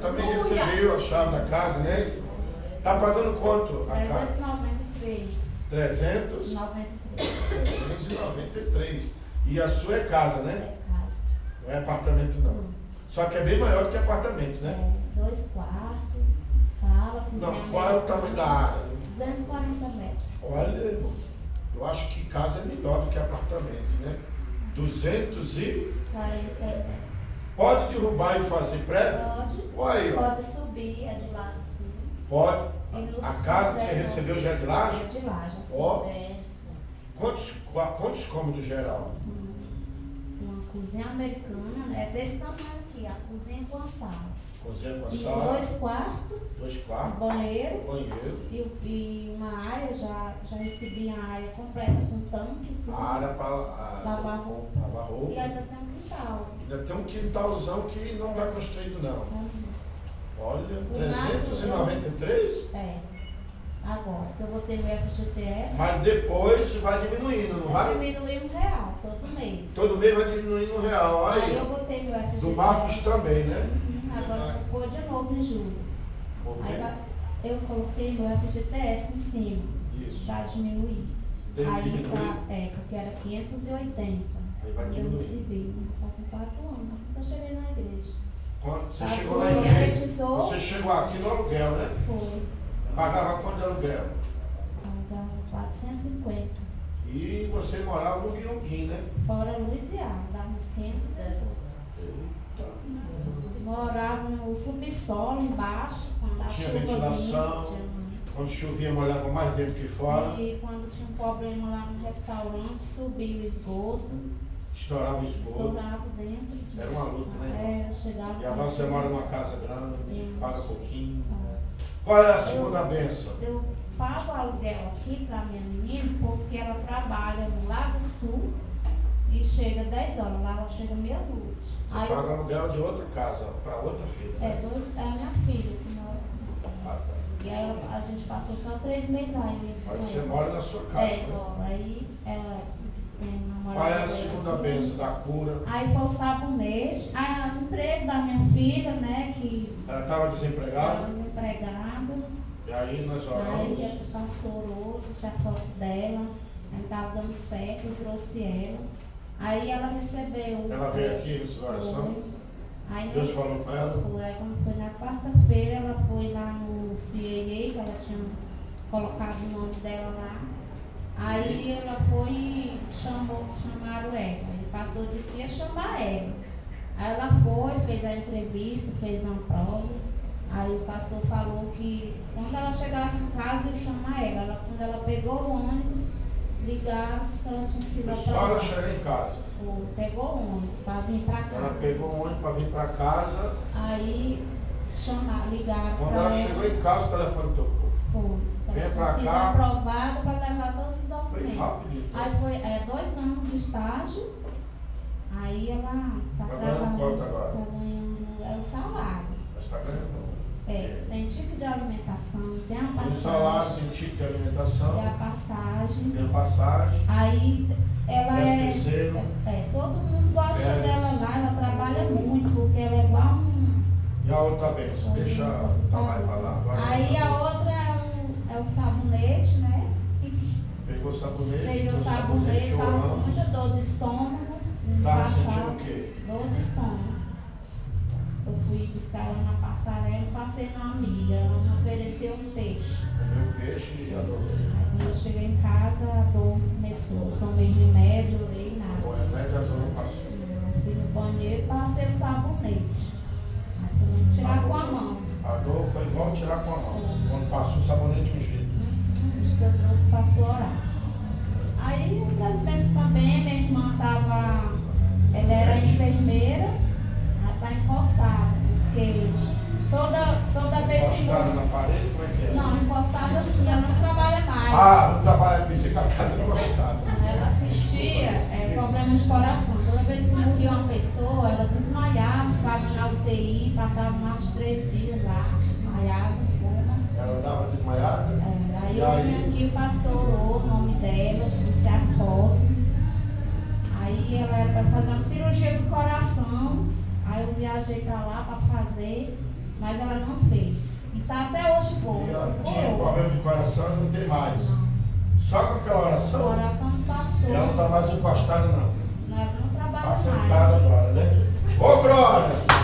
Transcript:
Também recebeu a chave da casa, né? Tá pagando quanto a casa? 393. 393. E a sua é casa, né? É casa. Não é apartamento não. Só que é bem maior do que apartamento, né? É, 2 quartos, sala, cozinha. Não, qual é o tamanho da área? 240 metros. Olha, irmão, eu acho que casa é melhor do que apartamento, né? 200 e... 40 metros. Pode derrubar e fazer prédio? Pode. Olha aí, ó. Pode subir, é de laje assim. Pode. E nos A casa que você fundos recebeu já é de laje? É de laje, assim. Ó. É, Quantos cômodos geral? uma cozinha americana, né? É desse tamanho aqui, a cozinha com a sala. Cozinha com a E sala, 2 quartos, 2 quartos, banheiro. banheiro, E uma área, já recebi a área completa com tanque, a área para lavar roupa. lavar roupa. E ainda tem um quintal. Ainda tem um quintalzão que não está construído não. Olha, 393, É. Agora, que eu botei meu FGTS, mas depois vai diminuindo, não vai? diminuiu R$1 todo mês. Todo mês vai diminuindo R$1. Olha Aí eu aí. botei meu FGTS. Do Marcos também, né? Agora eu vou pôr de novo em julho. Aí eu coloquei meu FGTS em cima, Isso. para diminuir. Tem que Aí diminuir. tá, porque era 580. Aí vai Eu diminuir. recebi, tá com 4 anos, assim que eu cheguei na igreja. Quando você Pastor chegou na igreja, profetizou. você chegou aqui no aluguel, né? Foi. Pagava quanto de aluguel? Pagava 450. E você morava no Guionguim, né? Fora luz e água, dava uns 500 e pouco. Eita. Morava no subsolo, embaixo, quando a Tinha chuva ventilação. vinha. Quando chovia, molhava mais dentro que fora. E quando tinha um problema lá no restaurante, subia o esgoto, Estourava o esgoto. estourava dentro. Era uma luta, né? Chegava. E agora você mora numa casa grande, paga pouquinho. É. Qual é a segunda bênção? Eu pago aluguel aqui para minha menina porque ela trabalha no Lago Sul e chega 10 horas, lá ela chega meia-noite. Você Aí paga aluguel de outra casa, para outra filha. é a minha filha que mora. Ah, tá. E aí a gente passou só 3 meses lá. Mas você mora na sua casa. É, né? moro. Aí ela tem namorada. Qual é a dela segunda aqui. bênção da cura? Aí foi o sabonete, o emprego da minha filha, né, que Ela estava estava desempregada. desempregada. E aí nós Aí oramos. o pastor orou, trouxe a foto dela, aí estava dando certo, eu trouxe ela. Aí ela recebeu. Ela veio aqui nessa oração. Foi. Aí Deus falou com ela. Aí quando foi na quarta-feira, ela foi lá no CAA, que ela tinha colocado o nome dela lá. Aí ela foi e chamaram ela. Aí o pastor disse que ia chamar ela. Aí ela foi, fez a entrevista, fez uma prova. Aí o pastor falou que quando ela chegasse em casa, ia chamar ela. Quando ela pegou o ônibus, ligava, disse que ela tinha sido Foi só ela aprovada. chegar em casa. Pegou o ônibus para vir para casa. Ela pegou um ônibus para vir para casa. Aí ligaram Quando para ela ela. chegou em casa, o telefone tocou. Foi. Vem Ela pra tinha sido cá. aprovada para levar todos os Foi documentos. rapidinho. Aí foi 2 anos de estágio. Aí ela está Tá ganhando trabalhando. quanto agora? Está ganhando o salário. Mas está ganhando. Tem tipo de alimentação, tem a Tem salário, passagem. tem tipo de alimentação, Tem a passagem. tem a passagem, Aí ela tem terceiro. todo mundo gosta Férias. dela lá, ela trabalha muito, porque ela é igual um. E a outra benção, deixa a Tamai para lá. Agora Aí a outra é o sabonete, né? Pegou o sabonete. Fez o deu sabonete, estava com oramos. muita dor de estômago. Tá sentindo Passava, o quê? dor de estômago. Eu fui buscar ela na passarela, passei na amiga, ela me ofereceu um peixe. Comeu peixe e adorou. Aí quando eu cheguei em casa, a dor começou. Tomei remédio, olhei nada. O remédio a dor não passou. Eu fui no banheiro e passei o sabonete. Aí também tirar com a mão. A dor foi igual tirar com a mão. Quando passou o sabonete ungido. Isso que eu trouxe pastor orar. Aí outras vezes também, minha irmã estava. Ela era enfermeira, ela está encostada, porque toda vez que. Encostado na parede, como é que é? Não, encostada assim, ela não trabalha mais. Ah, não trabalha com bicicleta encostada. Ela sentia problema de coração. Toda vez que morria uma pessoa, ela desmaiava, ficava na UTI, passava mais de 3 dias lá, desmaiada, em coma. Ela estava desmaiada. Aí eu vim aqui, o pastor orou o nome dela, trouxe a foto. Aí ela era para fazer uma cirurgia do coração. Aí eu viajei para lá para fazer. Mas ela não fez. E está até hoje boa. E ela Se tinha curou. problema de coração e não tem mais. Não. Só com aquela A oração, oração do pastor. ela não está mais encostada, não. Ela não trabalha Está sentada mais. agora, né? Ô, glória!